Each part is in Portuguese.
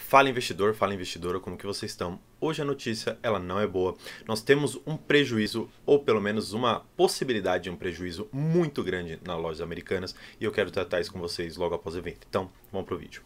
Fala investidor, fala investidora, como que vocês estão? Hoje a notícia ela não é boa. Nós temos um prejuízo, ou pelo menos uma possibilidade de um prejuízo muito grande nas lojas americanas, e eu quero tratar isso com vocês logo após o evento. Então, vamos pro vídeo.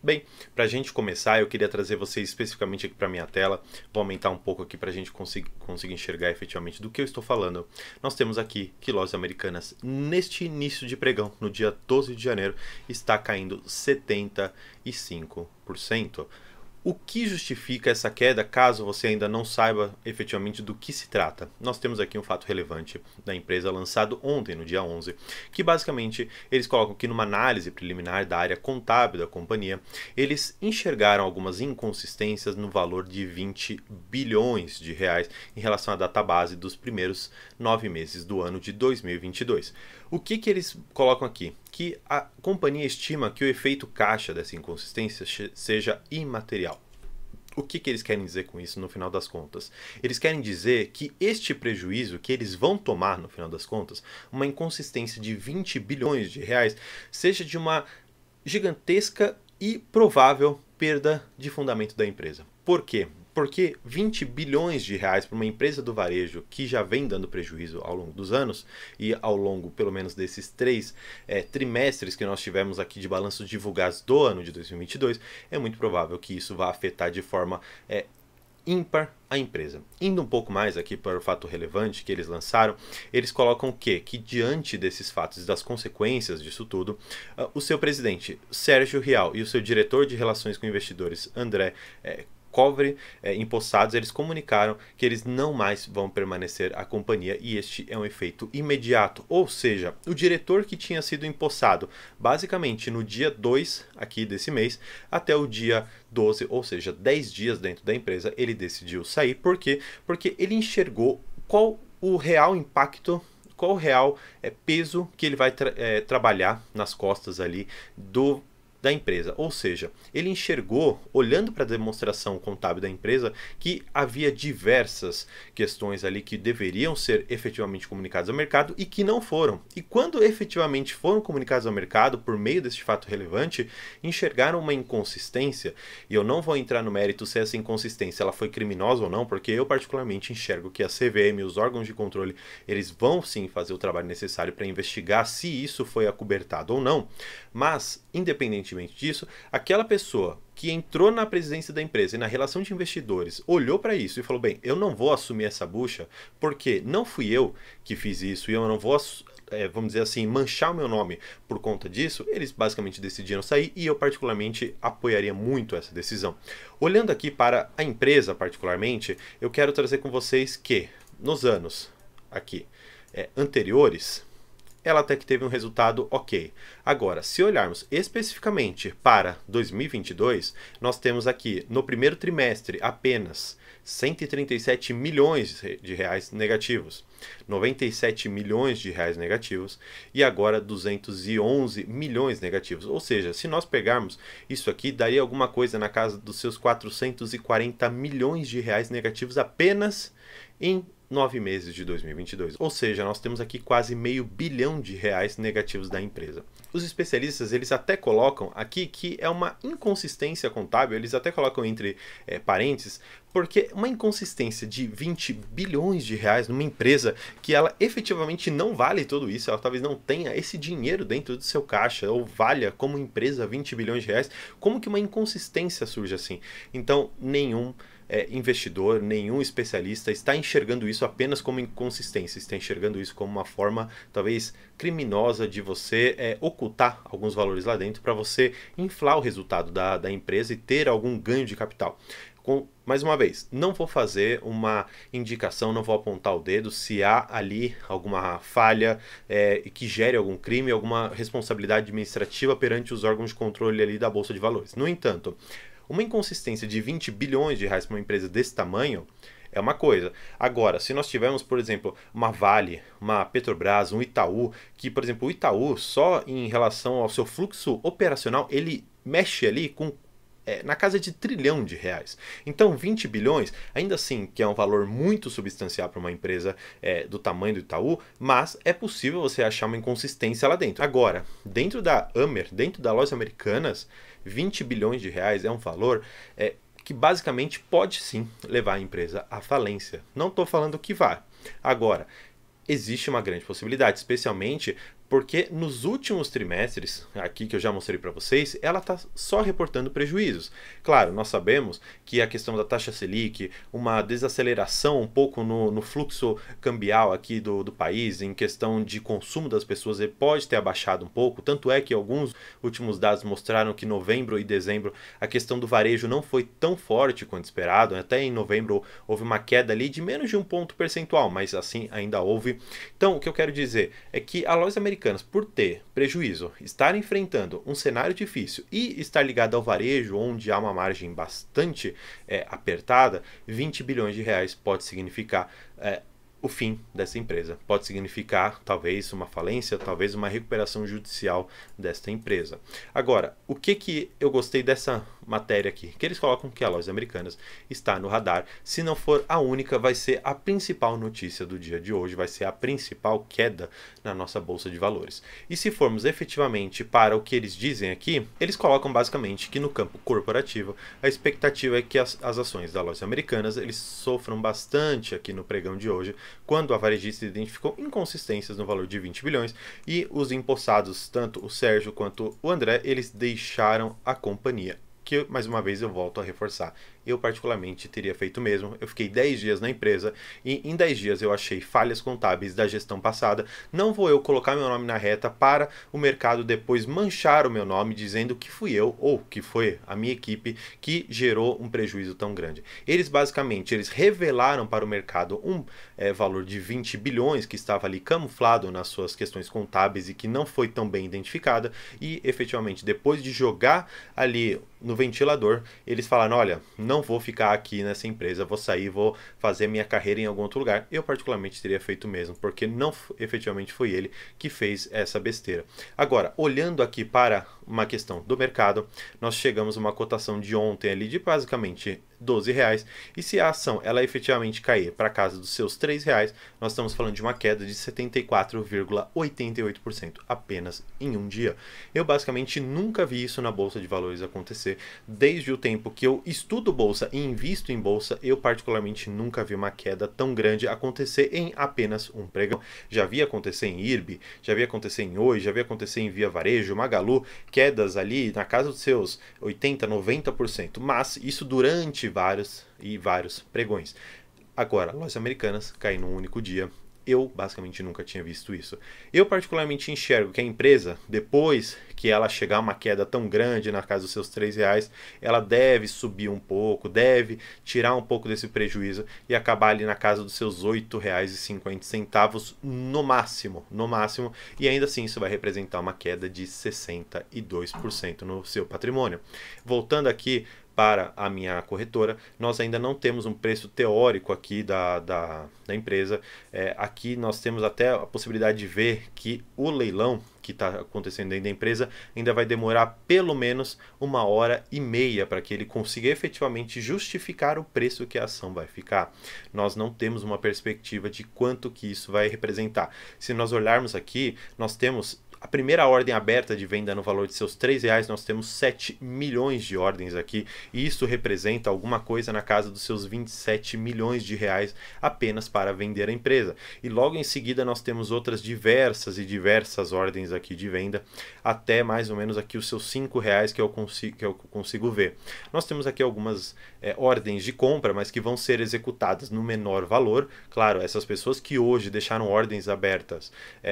Bem, para a gente começar, eu queria trazer vocês especificamente aqui para minha tela. Vou aumentar um pouco aqui para a gente conseguir enxergar efetivamente do que eu estou falando. Nós temos aqui que lojas americanas, neste início de pregão, no dia 12 de janeiro, está caindo 75%. O que justifica essa queda, caso você ainda não saiba efetivamente do que se trata? Nós temos aqui um fato relevante da empresa lançado ontem, no dia 11, que basicamente eles colocam que numa análise preliminar da área contábil da companhia, eles enxergaram algumas inconsistências no valor de 20 bilhões de reais em relação à database dos primeiros 9 meses do ano de 2022. O que eles colocam aqui? Que a companhia estima que o efeito caixa dessa inconsistência seja imaterial. O que eles querem dizer com isso no final das contas? Eles querem dizer que este prejuízo que eles vão tomar no final das contas, uma inconsistência de 20 bilhões de reais, seja de uma gigantesca e provável perda de fundamento da empresa. Por quê? Porque 20 bilhões de reais para uma empresa do varejo que já vem dando prejuízo ao longo dos anos e ao longo pelo menos desses 3 trimestres que nós tivemos aqui de balanços divulgados do ano de 2022, é muito provável que isso vá afetar de forma ímpar a empresa. Indo um pouco mais aqui para o fato relevante que eles lançaram, eles colocam o quê? Que diante desses fatos e das consequências disso tudo, o seu presidente, Sérgio Rial, e o seu diretor de relações com investidores, André Covre, empossados, eles comunicaram que eles não mais vão permanecer à companhia e este é um efeito imediato, ou seja, o diretor que tinha sido empossado basicamente no dia 2 aqui desse mês até o dia 12, ou seja, 10 dias dentro da empresa, ele decidiu sair. Por quê? Porque ele enxergou qual o real impacto, qual o real peso que ele vai trabalhar nas costas ali da empresa, ou seja, ele enxergou, olhando para a demonstração contábil da empresa, que havia diversas questões ali que deveriam ser efetivamente comunicadas ao mercado e que não foram. E quando efetivamente foram comunicados ao mercado por meio deste fato relevante, enxergaram uma inconsistência, e eu não vou entrar no mérito se essa inconsistência ela foi criminosa ou não, porque eu particularmente enxergo que a CVM, os órgãos de controle, eles vão sim fazer o trabalho necessário para investigar se isso foi acobertado ou não, mas independentemente disso, aquela pessoa que entrou na presidência da empresa e na relação de investidores olhou para isso e falou, bem, eu não vou assumir essa bucha porque não fui eu que fiz isso e eu não vou, vamos dizer assim, manchar o meu nome por conta disso. Eles basicamente decidiram sair e eu particularmente apoiaria muito essa decisão. Olhando aqui para a empresa particularmente, eu quero trazer com vocês que nos anos aqui anteriores, ela até que teve um resultado ok. Agora, se olharmos especificamente para 2022, nós temos aqui no primeiro trimestre apenas 137 milhões de reais negativos, 97 milhões de reais negativos e agora 211 milhões negativos. Ou seja, se nós pegarmos isso aqui, daria alguma coisa na casa dos seus 440 milhões de reais negativos apenas em 9 meses de 2022, ou seja, nós temos aqui quase meio bilhão de reais negativos da empresa. Os especialistas, eles até colocam aqui que é uma inconsistência contábil, eles até colocam entre parênteses, porque uma inconsistência de 20 bilhões de reais numa empresa que ela efetivamente não vale tudo isso, ela talvez não tenha esse dinheiro dentro do seu caixa, ou valha como empresa 20 bilhões de reais, como que uma inconsistência surge assim? Então, nenhum investidor, nenhum especialista está enxergando isso apenas como inconsistência, está enxergando isso como uma forma talvez criminosa de você ocultar alguns valores lá dentro para você inflar o resultado da empresa e ter algum ganho de capital. Mais uma vez, não vou fazer uma indicação, não vou apontar o dedo se há ali alguma falha que gere algum crime, alguma responsabilidade administrativa perante os órgãos de controle ali da Bolsa de Valores. No entanto, uma inconsistência de 20 bilhões de reais para uma empresa desse tamanho é uma coisa. Agora, se nós tivermos, por exemplo, uma Vale, uma Petrobras, um Itaú, que, por exemplo, o Itaú, só em relação ao seu fluxo operacional, ele mexe ali com na casa de trilhão de reais. Então 20 bilhões, ainda assim que é um valor muito substancial para uma empresa do tamanho do Itaú, mas é possível você achar uma inconsistência lá dentro. Agora, dentro da Amer, dentro da Lojas Americanas, 20 bilhões de reais é um valor que basicamente pode sim levar a empresa à falência. Não estou falando que vai. Agora, existe uma grande possibilidade, especialmente porque nos últimos trimestres, aqui que eu já mostrei para vocês, ela está só reportando prejuízos. Claro, nós sabemos que a questão da taxa Selic, uma desaceleração um pouco no fluxo cambial aqui do país, em questão de consumo das pessoas, ele pode ter abaixado um pouco, tanto é que alguns últimos dados mostraram que novembro e dezembro a questão do varejo não foi tão forte quanto esperado, até em novembro houve uma queda ali de menos de 1 ponto percentual, mas assim ainda houve. Então, o que eu quero dizer é que a Lojas Americanas, por ter prejuízo, estar enfrentando um cenário difícil e estar ligado ao varejo, onde há uma margem bastante apertada, 20 bilhões de reais pode significar o fim dessa empresa. Pode significar talvez uma falência, talvez uma recuperação judicial desta empresa. Agora, o que eu gostei dessa matéria aqui? Que eles colocam que a Lojas Americanas está no radar. Se não for a única, vai ser a principal notícia do dia de hoje, vai ser a principal queda na nossa bolsa de valores. E se formos efetivamente para o que eles dizem aqui, eles colocam basicamente que no campo corporativo a expectativa é que as ações da Lojas Americanas eles sofram bastante aqui no pregão de hoje, quando a varejista identificou inconsistências no valor de 20 bilhões e os empossados, tanto o Sérgio quanto o André, eles deixaram a companhia. Que, mais uma vez, eu volto a reforçar. Eu, particularmente, teria feito mesmo. Eu fiquei 10 dias na empresa e em 10 dias eu achei falhas contábeis da gestão passada. Não vou eu colocar meu nome na reta para o mercado depois manchar o meu nome dizendo que fui eu ou que foi a minha equipe que gerou um prejuízo tão grande. Eles, basicamente, eles revelaram para o mercado um valor de 20 bilhões que estava ali camuflado nas suas questões contábeis e que não foi tão bem identificada e, efetivamente, depois de jogar ali no ventilador, eles falaram, olha, não vou ficar aqui nessa empresa, vou sair, vou fazer minha carreira em algum outro lugar. Eu particularmente teria feito mesmo, porque não efetivamente foi ele que fez essa besteira. Agora, olhando aqui para uma questão do mercado, nós chegamos a uma cotação de ontem ali de basicamente R$12, e se a ação ela efetivamente cair para casa dos seus R$3, nós estamos falando de uma queda de 74,88% apenas em um dia. Eu basicamente nunca vi isso na Bolsa de Valores acontecer. Desde o tempo que eu estudo bolsa e invisto em bolsa, eu particularmente nunca vi uma queda tão grande acontecer em apenas um pregão. Já vi acontecer em IRB, já vi acontecer em Oi, já vi acontecer em Via Varejo, Magalu, quedas ali na casa dos seus 80%, 90%, mas isso durante vários pregões. Agora, Lojas Americanas caem num único dia. Eu basicamente nunca tinha visto isso. Eu particularmente enxergo que a empresa, depois que ela chegar a uma queda tão grande na casa dos seus R$3, ela deve subir um pouco, deve tirar um pouco desse prejuízo e acabar ali na casa dos seus R$8,50 no máximo, e ainda assim isso vai representar uma queda de 62% no seu patrimônio. Voltando aqui para a minha corretora, nós ainda não temos um preço teórico aqui da empresa. Aqui nós temos até a possibilidade de ver que o leilão que está acontecendo dentro da empresa ainda vai demorar pelo menos 1h30 para que ele consiga efetivamente justificar o preço que a ação vai ficar. Nós não temos uma perspectiva de quanto que isso vai representar. Se nós olharmos aqui, nós temos a primeira ordem aberta de venda no valor de seus R$3, nós temos 7 milhões de ordens aqui, e isso representa alguma coisa na casa dos seus 27 milhões de reais apenas para vender a empresa. E logo em seguida nós temos outras diversas ordens aqui de venda, até mais ou menos aqui os seus R$5 que eu consigo ver. Nós temos aqui algumas ordens de compra, mas que vão ser executadas no menor valor. Claro, essas pessoas que hoje deixaram ordens abertas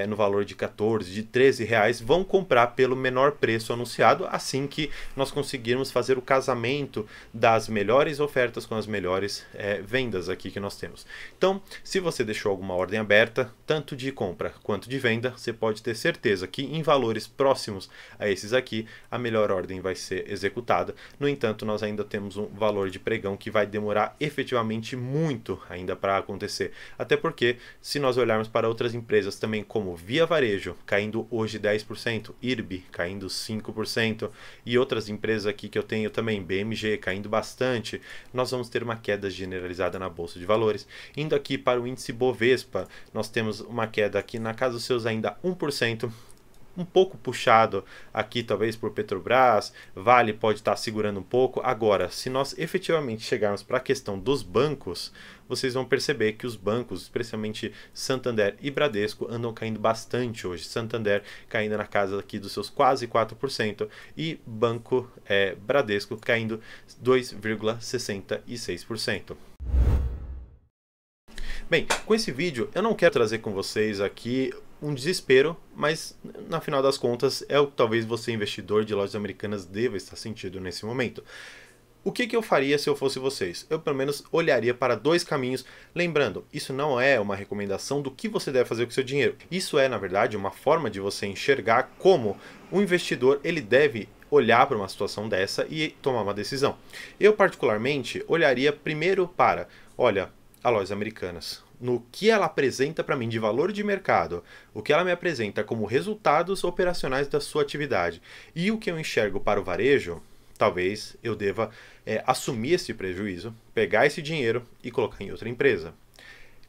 no valor de 14, de 13 reais, vão comprar pelo menor preço anunciado, assim que nós conseguirmos fazer o casamento das melhores ofertas com as melhores vendas aqui que nós temos. Então, se você deixou alguma ordem aberta, tanto de compra quanto de venda, você pode ter certeza que em valores próximos a esses aqui, a melhor ordem vai ser executada. No entanto, nós ainda temos um valor de pregão que vai demorar efetivamente muito ainda para acontecer. Até porque, se nós olharmos para outras empresas também como Via Varejo, caindo hoje hoje 10%, IRB caindo 5%, e outras empresas aqui que eu tenho também, BMG caindo bastante. Nós vamos ter uma queda generalizada na Bolsa de Valores. Indo aqui para o índice Bovespa, nós temos uma queda aqui na casa dos seus ainda 1%, um pouco puxado aqui talvez por Petrobras, Vale pode estar segurando um pouco. Agora, se nós efetivamente chegarmos para a questão dos bancos, vocês vão perceber que os bancos, especialmente Santander e Bradesco, andam caindo bastante hoje. Santander caindo na casa aqui dos seus quase 4% e Banco Bradesco caindo 2,66%. Bem, com esse vídeo eu não quero trazer com vocês aqui um desespero, mas na final das contas é o que talvez você, investidor de lojas americanas, deva estar sentindo nesse momento. O que eu faria se eu fosse vocês? Eu pelo menos olharia para dois caminhos. Lembrando, isso não é uma recomendação do que você deve fazer com o seu dinheiro. Isso é, na verdade, uma forma de você enxergar como o investidor ele deve olhar para uma situação dessa e tomar uma decisão. Eu particularmente olharia primeiro para, olha, a Lojas Americanas, no que ela apresenta para mim de valor de mercado, o que ela me apresenta como resultados operacionais da sua atividade e o que eu enxergo para o varejo, talvez eu deva assumir esse prejuízo, pegar esse dinheiro e colocar em outra empresa.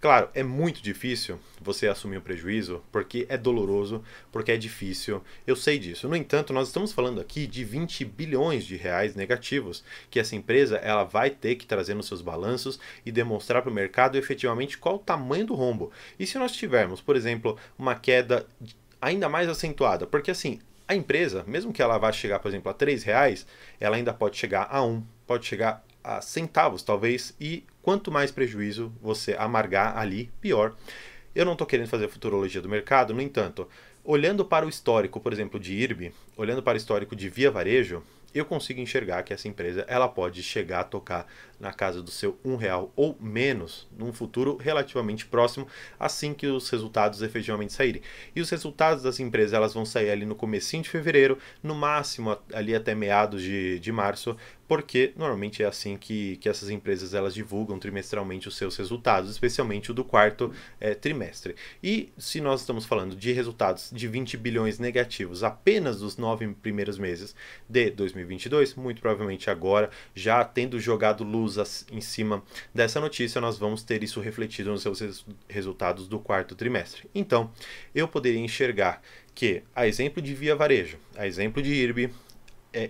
Claro, é muito difícil você assumir o prejuízo, porque é doloroso, porque é difícil, eu sei disso. No entanto, nós estamos falando aqui de 20 bilhões de reais negativos, que essa empresa ela vai ter que trazer nos seus balanços e demonstrar para o mercado efetivamente qual o tamanho do rombo. E se nós tivermos, por exemplo, uma queda ainda mais acentuada, porque assim, a empresa, mesmo que ela vá chegar, por exemplo, a R$3, ela ainda pode chegar a 1, pode chegar a centavos, talvez, e quanto mais prejuízo você amargar ali, pior. Eu não estou querendo fazer futurologia do mercado, no entanto, olhando para o histórico, por exemplo, de IRB, olhando para o histórico de Via Varejo, eu consigo enxergar que essa empresa ela pode chegar a tocar na casa do seu R$1 ou menos num futuro relativamente próximo, assim que os resultados efetivamente saírem. E os resultados das empresas elas vão sair ali no comecinho de fevereiro, no máximo ali até meados de março, porque normalmente é assim que essas empresas elas divulgam trimestralmente os seus resultados, especialmente o do quarto trimestre. E se nós estamos falando de resultados de 20 bilhões negativos apenas dos 9 primeiros meses de 2022, muito provavelmente agora, já tendo jogado luz em cima dessa notícia, nós vamos ter isso refletido nos seus resultados do quarto trimestre. Então, eu poderia enxergar que, a exemplo de Via Varejo, a exemplo de IRB,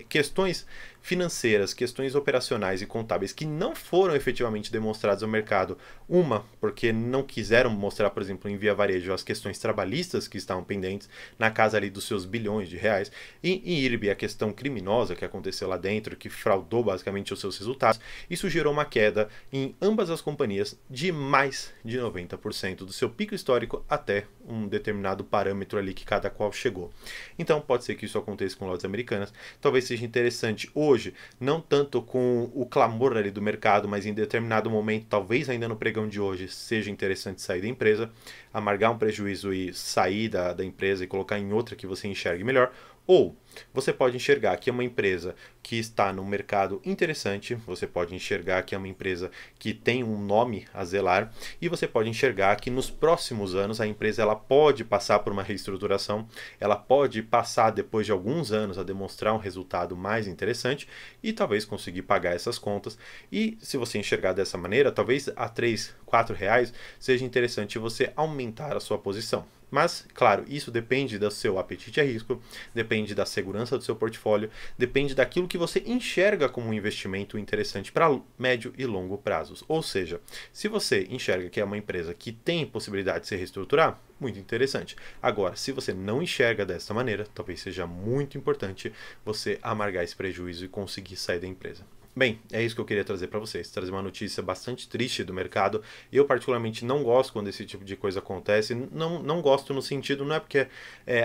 questões financeiras, questões operacionais e contábeis que não foram efetivamente demonstradas ao mercado. Uma, porque não quiseram mostrar, por exemplo, em Via Varejo as questões trabalhistas que estavam pendentes, na casa ali dos seus bilhões de reais. E em IRB, a questão criminosa que aconteceu lá dentro, que fraudou basicamente os seus resultados. Isso gerou uma queda em ambas as companhias de mais de 90% do seu pico histórico até um determinado parâmetro ali que cada qual chegou. Então, pode ser que isso aconteça com lojas americanas. Talvez seja interessante hoje, não tanto com o clamor ali do mercado, mas em determinado momento, talvez ainda no pregão de hoje, seja interessante sair da empresa, amargar um prejuízo e sair da empresa e colocar em outra que você enxergue melhor. Ou você pode enxergar que é uma empresa que está no mercado interessante, você pode enxergar que é uma empresa que tem um nome a zelar e você pode enxergar que nos próximos anos a empresa ela pode passar por uma reestruturação, ela pode passar depois de alguns anos a demonstrar um resultado mais interessante e talvez conseguir pagar essas contas. E se você enxergar dessa maneira, talvez a R$3, R$4 seja interessante você aumentar a sua posição. Mas, claro, isso depende do seu apetite a risco, depende da segurança do seu portfólio, depende daquilo que você enxerga como um investimento interessante para médio e longo prazos. Ou seja, se você enxerga que é uma empresa que tem possibilidade de se reestruturar, muito interessante. Agora, se você não enxerga dessa maneira, talvez seja muito importante você amargar esse prejuízo e conseguir sair da empresa. Bem, é isso que eu queria trazer para vocês, trazer uma notícia bastante triste do mercado. Eu particularmente não gosto quando esse tipo de coisa acontece, não gosto no sentido, não é porque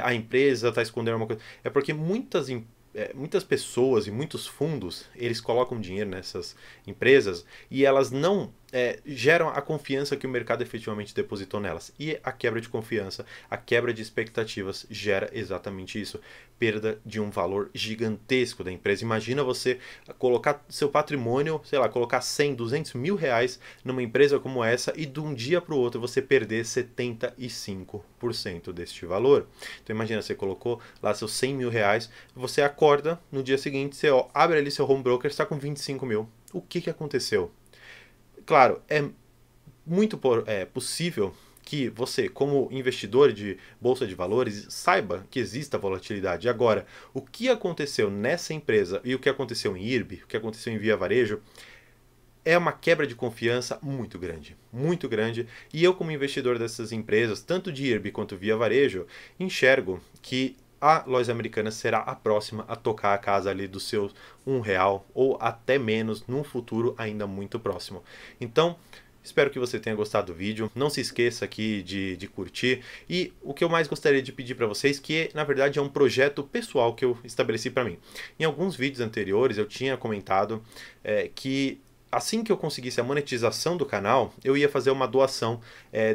a empresa está escondendo uma coisa, é porque muitas pessoas e muitos fundos, eles colocam dinheiro nessas empresas e elas não geram a confiança que o mercado efetivamente depositou nelas. E a quebra de confiança, a quebra de expectativas gera exatamente isso. Perda de um valor gigantesco da empresa. Imagina você colocar seu patrimônio, sei lá, colocar 100, 200 mil reais numa empresa como essa e de um dia para o outro você perder 75% deste valor. Então imagina, você colocou lá seus 100 mil reais, você acorda no dia seguinte, você abre ali seu home broker, está com 25 mil. O que aconteceu? Claro, é muito possível que você, como investidor de bolsa de valores, saiba que exista volatilidade. Agora, o que aconteceu nessa empresa e o que aconteceu em IRB, o que aconteceu em Via Varejo, é uma quebra de confiança muito grande, muito grande. E eu, como investidor dessas empresas, tanto de IRB quanto Via Varejo, enxergo que a Lojas Americanas será a próxima a tocar a casa ali dos seus R$ 1 ou até menos num futuro ainda muito próximo. Então, espero que você tenha gostado do vídeo. Não se esqueça aqui de curtir. E o que eu mais gostaria de pedir para vocês, que na verdade é um projeto pessoal que eu estabeleci para mim. Em alguns vídeos anteriores eu tinha comentado que assim que eu conseguisse a monetização do canal, eu ia fazer uma doação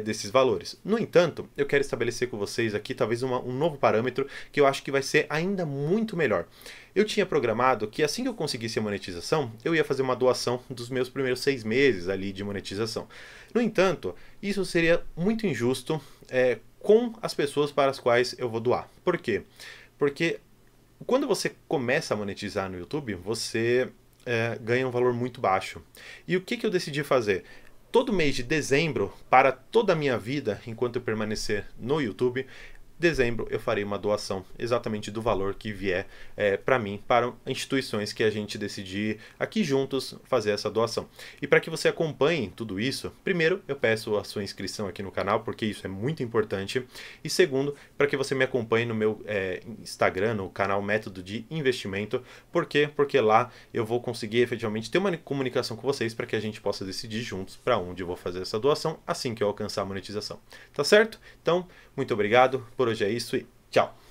desses valores. No entanto, eu quero estabelecer com vocês aqui talvez um novo parâmetro que eu acho que vai ser ainda muito melhor. Eu tinha programado que assim que eu conseguisse a monetização, eu ia fazer uma doação dos meus primeiros 6 meses ali de monetização. No entanto, isso seria muito injusto com as pessoas para as quais eu vou doar. Por quê? Porque quando você começa a monetizar no YouTube, você ganha um valor muito baixo. E o que eu decidi fazer? Todo mês de dezembro, para toda a minha vida, enquanto eu permanecer no YouTube, dezembro eu farei uma doação exatamente do valor que vier para mim, para instituições que a gente decidir aqui juntos fazer essa doação. E para que você acompanhe tudo isso, primeiro eu peço a sua inscrição aqui no canal, porque isso é muito importante. E segundo, para que você me acompanhe no meu Instagram, no canal Método de Investimento. Por quê? Porque lá eu vou conseguir efetivamente ter uma comunicação com vocês para que a gente possa decidir juntos para onde eu vou fazer essa doação assim que eu alcançar a monetização. Tá certo? Então, muito obrigado. Por hoje é isso e tchau!